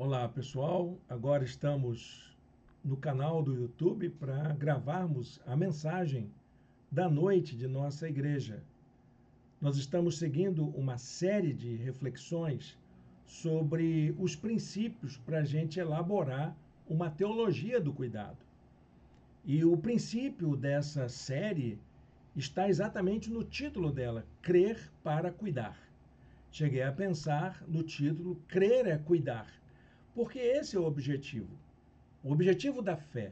Olá pessoal, agora estamos no canal do YouTube para gravarmos a mensagem da noite de nossa igreja. Nós estamos seguindo uma série de reflexões sobre os princípios para a gente elaborar uma teologia do cuidado. E o princípio dessa série está exatamente no título dela, Crer para Cuidar. Cheguei a pensar no título, Crer é Cuidar, porque esse é o objetivo da fé.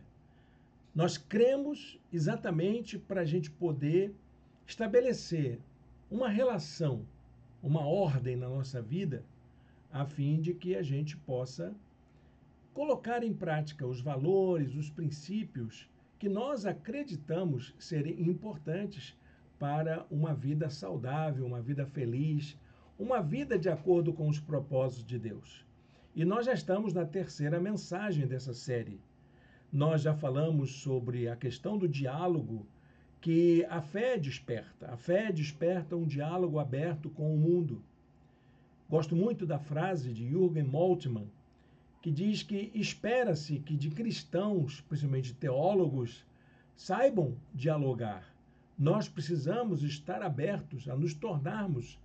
Nós cremos exatamente para a gente poder estabelecer uma relação, uma ordem na nossa vida, a fim de que a gente possa colocar em prática os valores, os princípios que nós acreditamos serem importantes para uma vida saudável, uma vida feliz, uma vida de acordo com os propósitos de Deus. E nós já estamos na terceira mensagem dessa série. Nós já falamos sobre a questão do diálogo que a fé desperta. A fé desperta um diálogo aberto com o mundo. Gosto muito da frase de Jürgen Moltmann, que diz que espera-se que de cristãos, principalmente teólogos, saibam dialogar. Nós precisamos estar abertos a nos tornarmos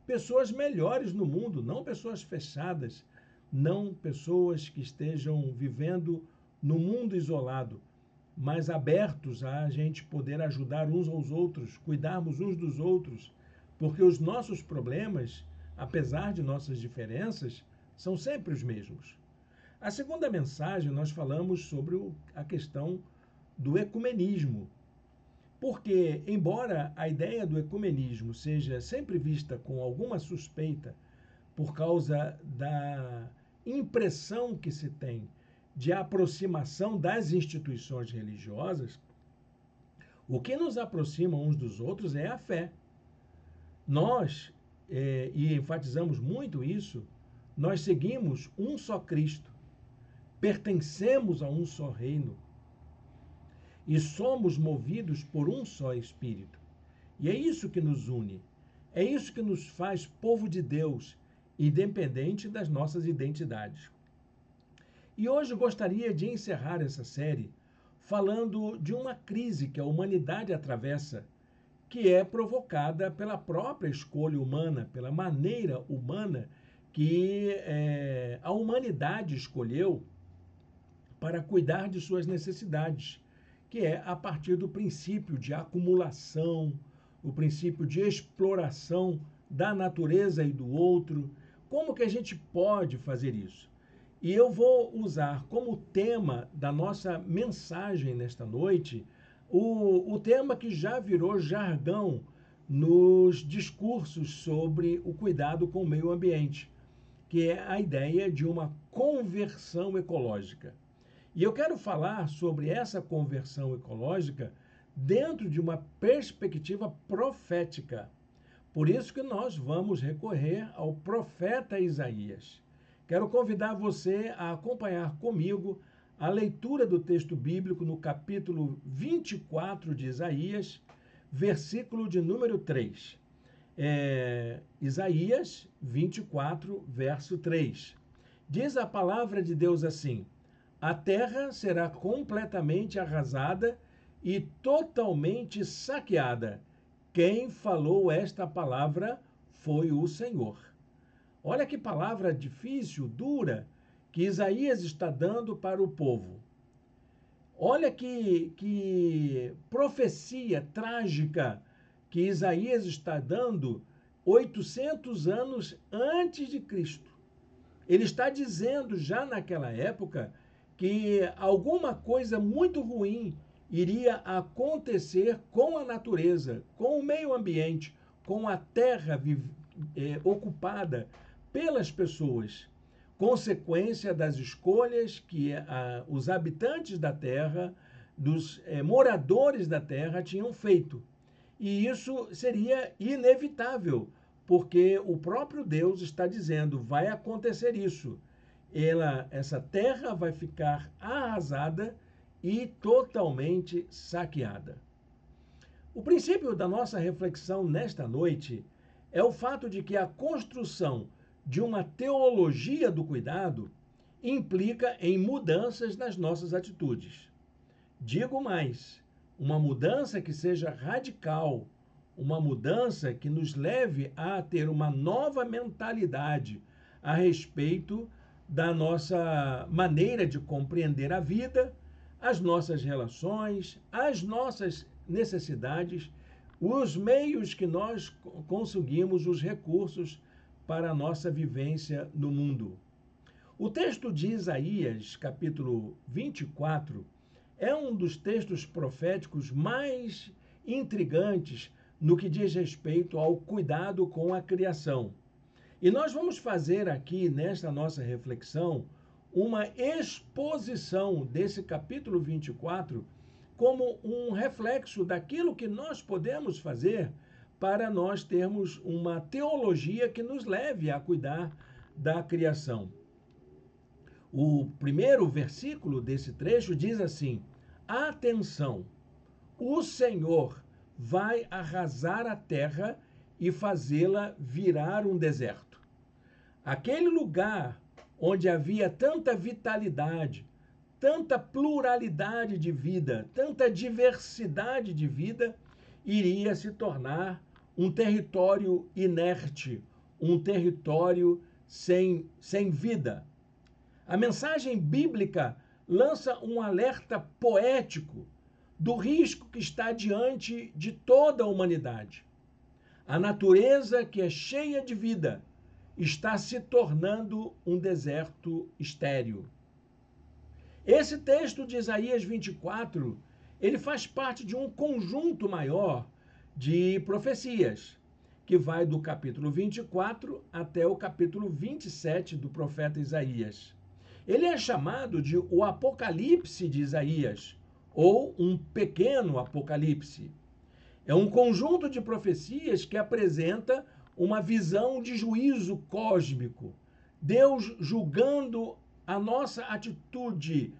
pessoas melhores no mundo, não pessoas fechadas, não pessoas que estejam vivendo no mundo isolado, mas abertos a gente poder ajudar uns aos outros, cuidarmos uns dos outros, porque os nossos problemas, apesar de nossas diferenças, são sempre os mesmos. A segunda mensagem, nós falamos sobre a questão do ecumenismo, porque, embora a ideia do ecumenismo seja sempre vista com alguma suspeita, por causa da impressão que se tem de aproximação das instituições religiosas, o que nos aproxima uns dos outros é a fé. Nós, e enfatizamos muito isso, nós seguimos um só Cristo, pertencemos a um só reino e somos movidos por um só Espírito. E é isso que nos une, é isso que nos faz povo de Deus, independente das nossas identidades. E hoje gostaria de encerrar essa série falando de uma crise que a humanidade atravessa, que é provocada pela própria escolha humana, pela maneira humana que a humanidade escolheu para cuidar de suas necessidades, que é a partir do princípio de acumulação, o princípio de exploração da natureza e do outro. Como que a gente pode fazer isso? E eu vou usar como tema da nossa mensagem nesta noite o tema que já virou jargão nos discursos sobre o cuidado com o meio ambiente, que é a ideia de uma conversão ecológica. E eu quero falar sobre essa conversão ecológica dentro de uma perspectiva profética. Por isso que nós vamos recorrer ao profeta Isaías. Quero convidar você a acompanhar comigo a leitura do texto bíblico no capítulo 24 de Isaías, versículo de número 3. Isaías 24, verso 3. Diz a palavra de Deus assim: a terra será completamente arrasada e totalmente saqueada. Quem falou esta palavra foi o Senhor. Olha que palavra difícil, dura, que Isaías está dando para o povo. Olha que profecia trágica que Isaías está dando 800 anos antes de Cristo. Ele está dizendo já naquela época que alguma coisa muito ruim iria acontecer com a natureza, com o meio ambiente, com a terra ocupada pelas pessoas, consequência das escolhas que os habitantes da terra, dos moradores da terra tinham feito. E isso seria inevitável, porque o próprio Deus está dizendo, vai acontecer isso. Essa terra vai ficar arrasada e totalmente saqueada. O princípio da nossa reflexão nesta noite é o fato de que a construção de uma teologia do cuidado implica em mudanças nas nossas atitudes. Digo mais, uma mudança que seja radical, uma mudança que nos leve a ter uma nova mentalidade a respeito da nossa maneira de compreender a vida, as nossas relações, as nossas necessidades, os meios que nós conseguimos, os recursos para a nossa vivência no mundo. O texto de Isaías, capítulo 24, é um dos textos proféticos mais intrigantes no que diz respeito ao cuidado com a criação. E nós vamos fazer aqui, nesta nossa reflexão, uma exposição desse capítulo 24 como um reflexo daquilo que nós podemos fazer para nós termos uma teologia que nos leve a cuidar da criação. O primeiro versículo desse trecho diz assim: atenção, o Senhor vai arrasar a terra e fazê-la virar um deserto. Aquele lugar onde havia tanta vitalidade, tanta pluralidade de vida, tanta diversidade de vida, iria se tornar um território inerte, um território sem vida. A mensagem bíblica lança um alerta poético do risco que está diante de toda a humanidade. A natureza, que é cheia de vida, está se tornando um deserto estéril. Esse texto de Isaías 24, ele faz parte de um conjunto maior de profecias, que vai do capítulo 24 até o capítulo 27 do profeta Isaías. Ele é chamado de o Apocalipse de Isaías, ou um pequeno Apocalipse. É um conjunto de profecias que apresenta uma visão de juízo cósmico, Deus julgando a nossa atitude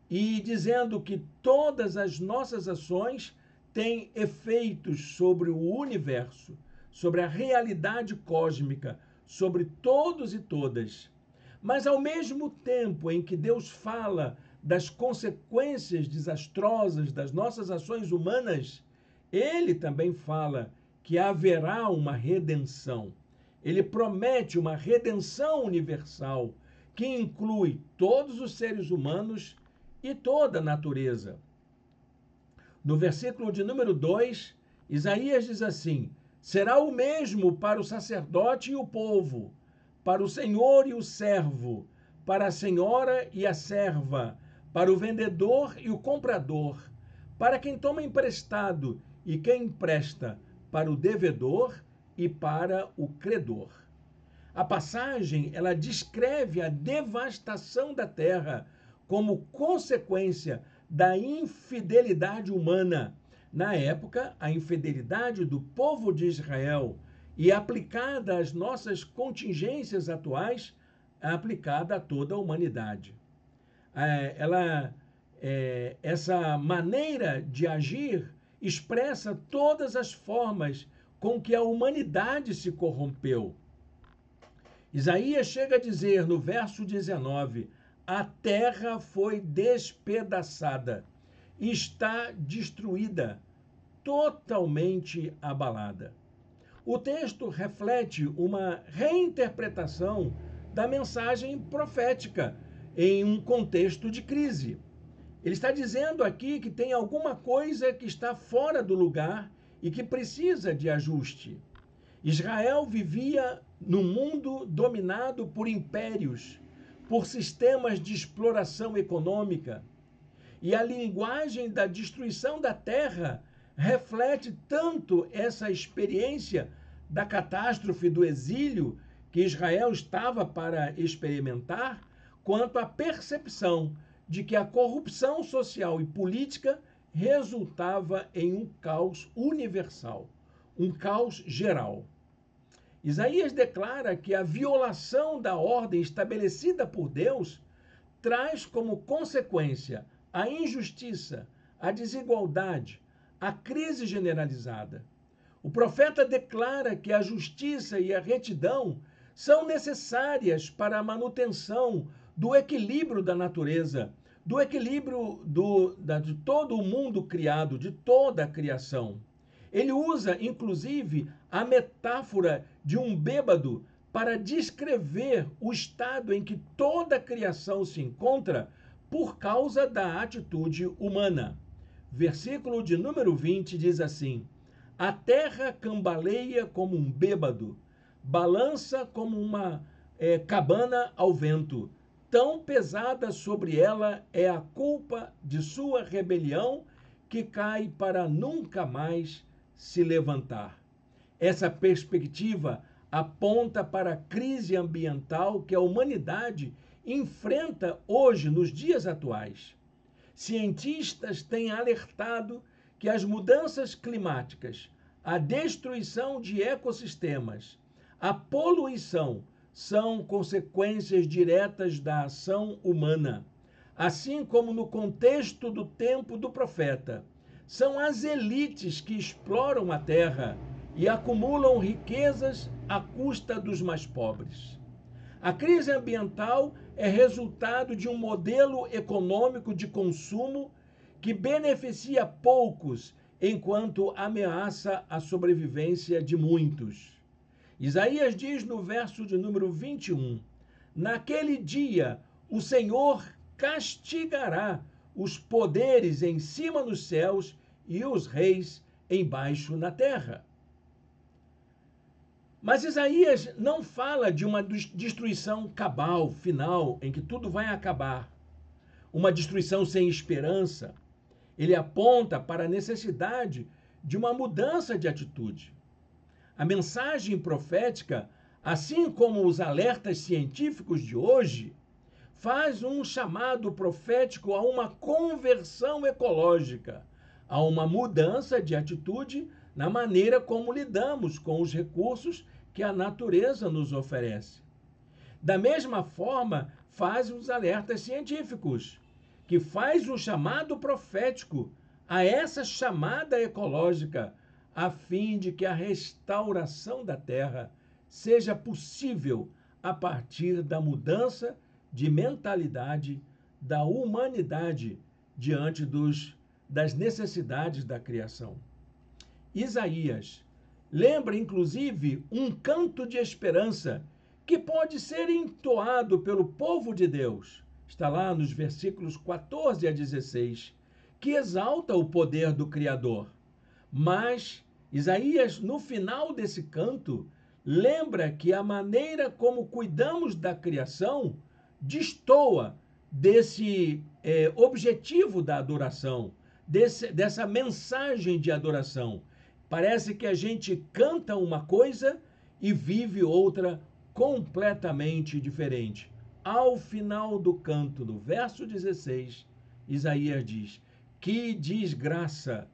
e dizendo que todas as nossas ações têm efeitos sobre o universo, sobre a realidade cósmica, sobre todos e todas. Mas ao mesmo tempo em que Deus fala das consequências desastrosas das nossas ações humanas, ele também fala que haverá uma redenção. Ele promete uma redenção universal que inclui todos os seres humanos e toda a natureza. No versículo de número 2, Isaías diz assim: será o mesmo para o sacerdote e o povo, para o senhor e o servo, para a senhora e a serva, para o vendedor e o comprador, para quem toma emprestado e quem empresta, para o devedor e para o credor. A passagem, ela descreve a devastação da terra como consequência da infidelidade humana. Na época, a infidelidade do povo de Israel, e aplicada às nossas contingências atuais, aplicada a toda a humanidade. Essa maneira de agir expressa todas as formas com que a humanidade se corrompeu. Isaías chega a dizer no verso 19: a terra foi despedaçada, está destruída, totalmente abalada. O texto reflete uma reinterpretação da mensagem profética em um contexto de crise. Ele está dizendo aqui que tem alguma coisa que está fora do lugar e que precisa de ajuste. Israel vivia num mundo dominado por impérios, por sistemas de exploração econômica. E a linguagem da destruição da terra reflete tanto essa experiência da catástrofe do exílio que Israel estava para experimentar, quanto a percepção de que a corrupção social e política resultava em um caos universal, um caos geral. Isaías declara que a violação da ordem estabelecida por Deus traz como consequência a injustiça, a desigualdade, a crise generalizada. O profeta declara que a justiça e a retidão são necessárias para a manutenção do equilíbrio da natureza, do equilíbrio de todo o mundo criado, de toda a criação. Ele usa, inclusive, a metáfora de um bêbado para descrever o estado em que toda a criação se encontra por causa da atitude humana. Versículo de número 20 diz assim: a terra cambaleia como um bêbado, balança como uma cabana ao vento. Tão pesada sobre ela é a culpa de sua rebelião que cai para nunca mais se levantar. Essa perspectiva aponta para a crise ambiental que a humanidade enfrenta hoje, nos dias atuais. Cientistas têm alertado que as mudanças climáticas, a destruição de ecossistemas, a poluição são consequências diretas da ação humana. Assim como no contexto do tempo do profeta, são as elites que exploram a terra e acumulam riquezas à custa dos mais pobres. A crise ambiental é resultado de um modelo econômico de consumo que beneficia poucos enquanto ameaça a sobrevivência de muitos. Isaías diz no verso de número 21, naquele dia o Senhor castigará os poderes em cima nos céus e os reis embaixo na terra. Mas Isaías não fala de uma destruição cabal, final, em que tudo vai acabar, uma destruição sem esperança. Ele aponta para a necessidade de uma mudança de atitude. A mensagem profética, assim como os alertas científicos de hoje, faz um chamado profético a uma conversão ecológica, a uma mudança de atitude na maneira como lidamos com os recursos que a natureza nos oferece. Da mesma forma, faz os alertas científicos, que faz um chamado profético a essa chamada ecológica, a fim de que a restauração da terra seja possível a partir da mudança de mentalidade da humanidade diante das necessidades da criação. Isaías lembra, inclusive, um canto de esperança que pode ser entoado pelo povo de Deus. Está lá nos versículos 14 a 16, que exalta o poder do Criador. Mas Isaías, no final desse canto, lembra que a maneira como cuidamos da criação destoa desse objetivo da adoração, dessa mensagem de adoração. Parece que a gente canta uma coisa e vive outra completamente diferente. Ao final do canto, no verso 16, Isaías diz: que desgraça!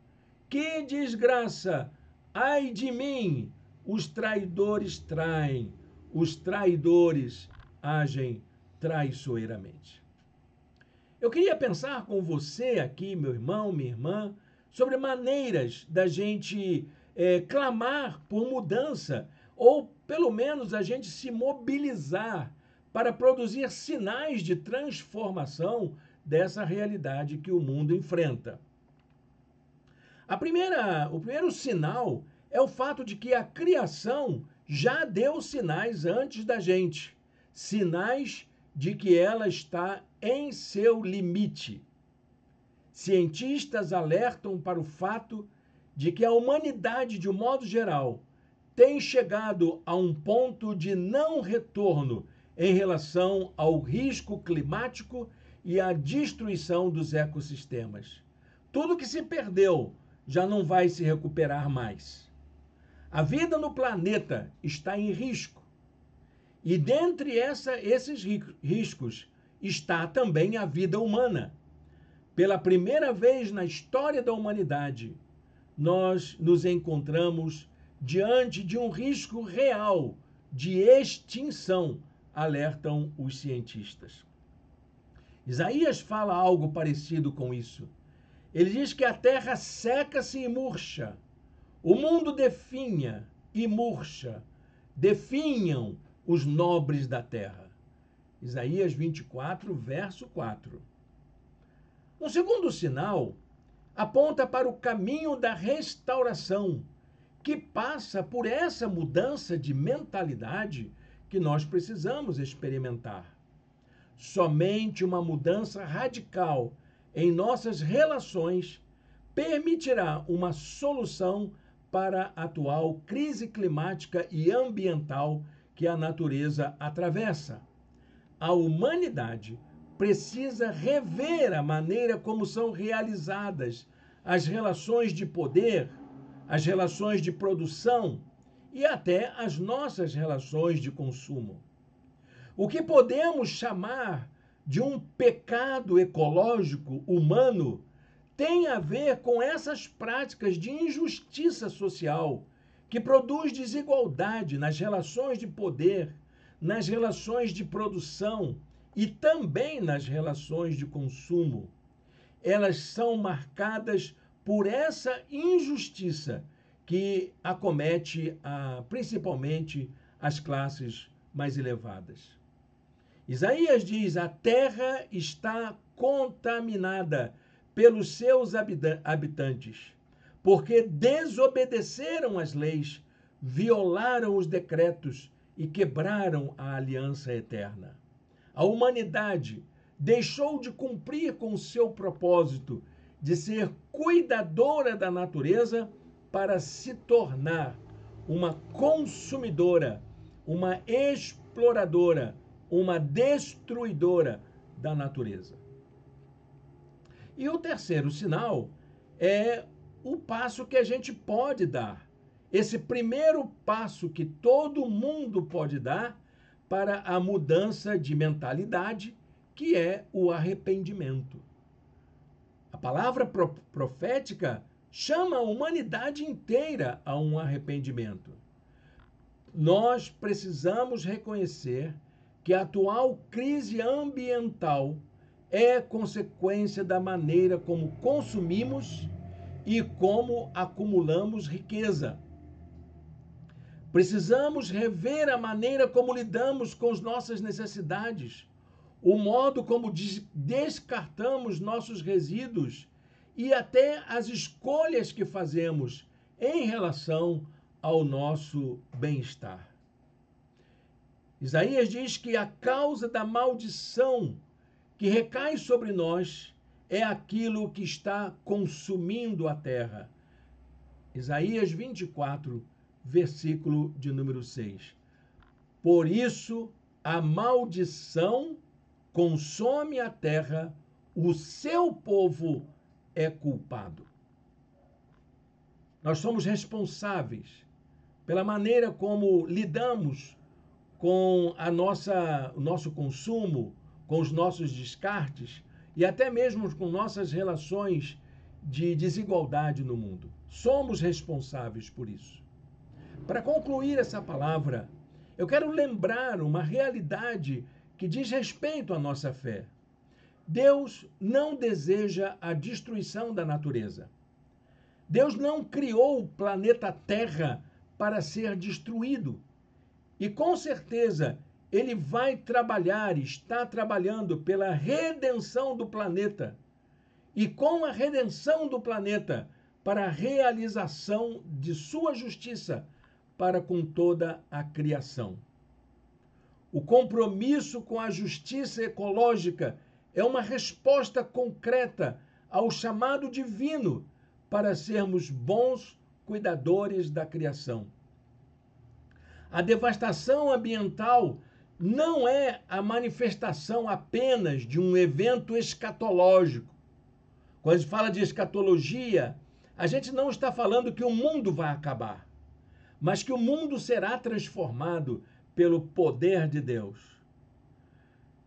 Que desgraça! Ai de mim! Os traidores traem, os traidores agem traiçoeiramente. Eu queria pensar com você aqui, meu irmão, minha irmã, sobre maneiras da gente clamar por mudança, ou pelo menos a gente se mobilizar para produzir sinais de transformação dessa realidade que o mundo enfrenta. O primeiro sinal é o fato de que a criação já deu sinais antes da gente, sinais de que ela está em seu limite. Cientistas alertam para o fato de que a humanidade, de um modo geral, tem chegado a um ponto de não retorno em relação ao risco climático e à destruição dos ecossistemas. Tudo que se perdeu já não vai se recuperar mais. A vida no planeta está em risco. E dentre esses riscos está também a vida humana. Pela primeira vez na história da humanidade, nós nos encontramos diante de um risco real de extinção, alertam os cientistas. Isaías fala algo parecido com isso. Ele diz que a terra seca-se e murcha, o mundo definha e murcha, definham os nobres da terra. Isaías 24, verso 4. Um segundo sinal aponta para o caminho da restauração, que passa por essa mudança de mentalidade que nós precisamos experimentar. Somente uma mudança radical em nossas relações permitirá uma solução para a atual crise climática e ambiental que a natureza atravessa. A humanidade precisa rever a maneira como são realizadas as relações de poder, as relações de produção e até as nossas relações de consumo. O que podemos chamar de um pecado ecológico humano tem a ver com essas práticas de injustiça social que produz desigualdade nas relações de poder, nas relações de produção e também nas relações de consumo. Elas são marcadas por essa injustiça que acomete principalmente as classes mais elevadas. Isaías diz: a terra está contaminada pelos seus habitantes, porque desobedeceram as leis, violaram os decretos e quebraram a aliança eterna. A humanidade deixou de cumprir com o seu propósito de ser cuidadora da natureza para se tornar uma consumidora, uma exploradora, uma destruidora da natureza. E o terceiro sinal é o passo que a gente pode dar. Esse primeiro passo que todo mundo pode dar para a mudança de mentalidade, que é o arrependimento. A palavra profética chama a humanidade inteira a um arrependimento. Nós precisamos reconhecer que a atual crise ambiental é consequência da maneira como consumimos e como acumulamos riqueza. Precisamos rever a maneira como lidamos com as nossas necessidades, o modo como descartamos nossos resíduos e até as escolhas que fazemos em relação ao nosso bem-estar. Isaías diz que a causa da maldição que recai sobre nós é aquilo que está consumindo a terra. Isaías 24, versículo de número 6. Por isso, a maldição consome a terra, o seu povo é culpado. Nós somos responsáveis pela maneira como lidamos com o nosso consumo, com os nossos descartes e até mesmo com nossas relações de desigualdade no mundo. Somos responsáveis por isso. Para concluir essa palavra, eu quero lembrar uma realidade que diz respeito à nossa fé. Deus não deseja a destruição da natureza. Deus não criou o planeta Terra para ser destruído. E com certeza ele vai trabalhar, está trabalhando pela redenção do planeta. E com a redenção do planeta, para a realização de sua justiça para com toda a criação. O compromisso com a justiça ecológica é uma resposta concreta ao chamado divino para sermos bons cuidadores da criação. A devastação ambiental não é a manifestação apenas de um evento escatológico. Quando a gente fala de escatologia, a gente não está falando que o mundo vai acabar, mas que o mundo será transformado pelo poder de Deus.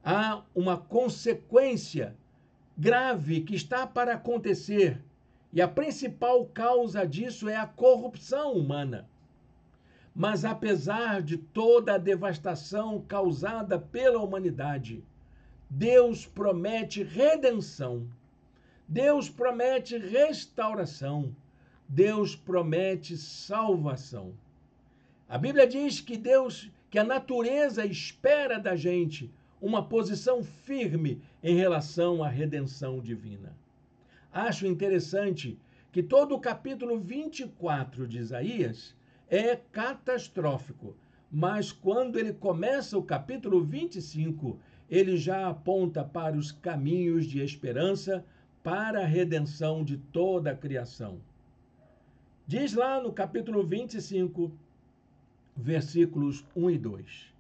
Há uma consequência grave que está para acontecer, e a principal causa disso é a corrupção humana. Mas apesar de toda a devastação causada pela humanidade, Deus promete redenção, Deus promete restauração, Deus promete salvação. A Bíblia diz que a natureza espera da gente uma posição firme em relação à redenção divina. Acho interessante que todo o capítulo 24 de Isaías é catastrófico, mas quando ele começa o capítulo 25, ele já aponta para os caminhos de esperança para a redenção de toda a criação. Diz lá no capítulo 25, versículos 1 e 2: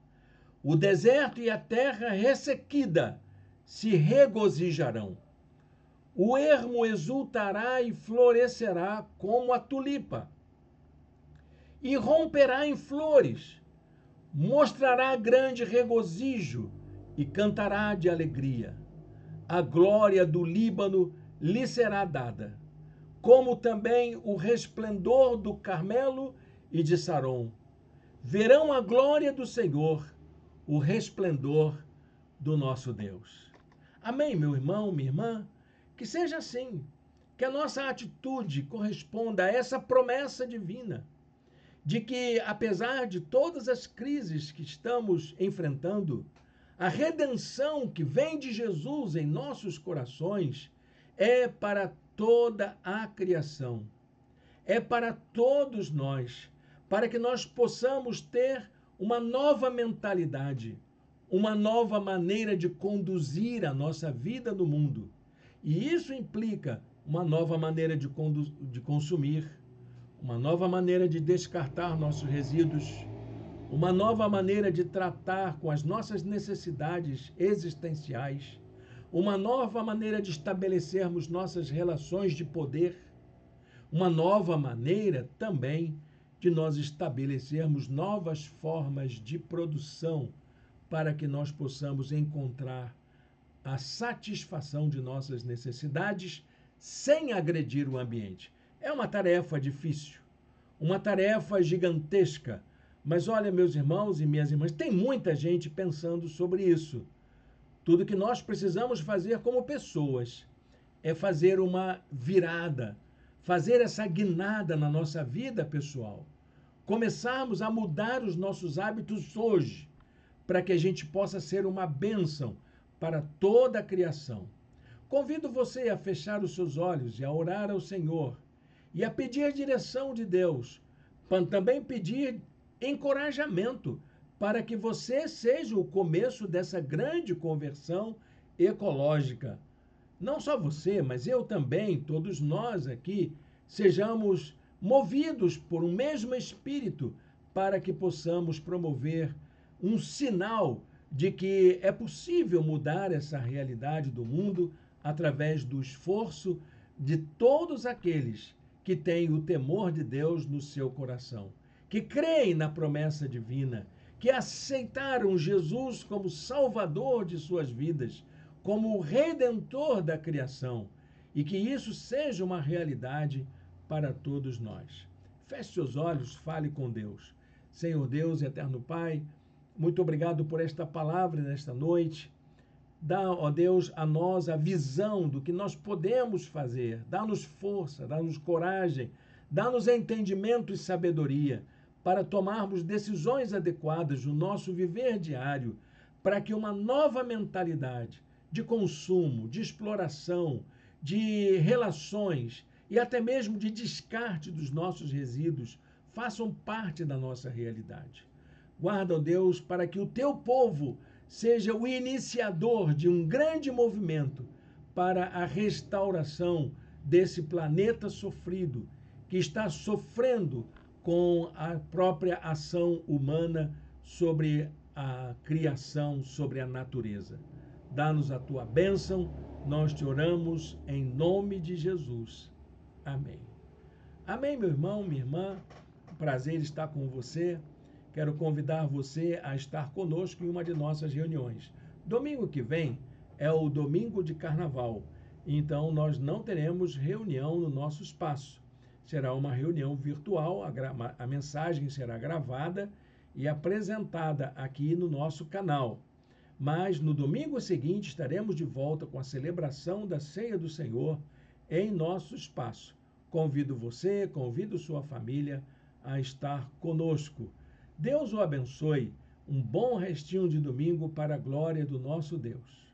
O deserto e a terra ressequida se regozijarão. O ermo exultará e florescerá como a tulipa, e romperá em flores, mostrará grande regozijo e cantará de alegria. A glória do Líbano lhe será dada, como também o resplendor do Carmelo e de Saron. Verão a glória do Senhor, o resplendor do nosso Deus. Amém, meu irmão, minha irmã? Que seja assim, que a nossa atitude corresponda a essa promessa divina, de que, apesar de todas as crises que estamos enfrentando, a redenção que vem de Jesus em nossos corações é para toda a criação, é para todos nós, para que nós possamos ter uma nova mentalidade, uma nova maneira de conduzir a nossa vida no mundo. E isso implica uma nova maneira de consumir, uma nova maneira de descartar nossos resíduos, uma nova maneira de tratar com as nossas necessidades existenciais, uma nova maneira de estabelecermos nossas relações de poder, uma nova maneira também de nós estabelecermos novas formas de produção para que nós possamos encontrar a satisfação de nossas necessidades sem agredir o ambiente. É uma tarefa difícil, uma tarefa gigantesca, mas olha, meus irmãos e minhas irmãs, tem muita gente pensando sobre isso. Tudo que nós precisamos fazer como pessoas é fazer uma virada, fazer essa guinada na nossa vida pessoal. Começarmos a mudar os nossos hábitos hoje, para que a gente possa ser uma bênção para toda a criação. Convido você a fechar os seus olhos e a orar ao Senhor e a pedir a direção de Deus, também pedir encorajamento para que você seja o começo dessa grande conversão ecológica. Não só você, mas eu também, todos nós aqui, sejamos movidos por um mesmo espírito para que possamos promover um sinal de que é possível mudar essa realidade do mundo através do esforço de todos aqueles que têm o temor de Deus no seu coração, que creem na promessa divina, que aceitaram Jesus como Salvador de suas vidas, como o Redentor da criação, e que isso seja uma realidade para todos nós. Feche seus olhos, fale com Deus. Senhor Deus, eterno Pai, muito obrigado por esta palavra nesta noite. Dá, ó Deus, a nós a visão do que nós podemos fazer. Dá-nos força, dá-nos coragem, dá-nos entendimento e sabedoria para tomarmos decisões adequadas no nosso viver diário, para que uma nova mentalidade de consumo, de exploração, de relações e até mesmo de descarte dos nossos resíduos façam parte da nossa realidade. Guarda, ó Deus, para que o teu povo seja o iniciador de um grande movimento para a restauração desse planeta sofrido, que está sofrendo com a própria ação humana sobre a criação, sobre a natureza. Dá-nos a tua bênção, nós te oramos em nome de Jesus. Amém. Amém, meu irmão, minha irmã. Prazer estar com você. Quero convidar você a estar conosco em uma de nossas reuniões. Domingo que vem é o domingo de carnaval, então nós não teremos reunião no nosso espaço. Será uma reunião virtual, a mensagem será gravada e apresentada aqui no nosso canal. Mas no domingo seguinte estaremos de volta com a celebração da Ceia do Senhor em nosso espaço. Convido você, convido sua família a estar conosco. Deus o abençoe, Um bom restinho de domingo para a glória do nosso Deus.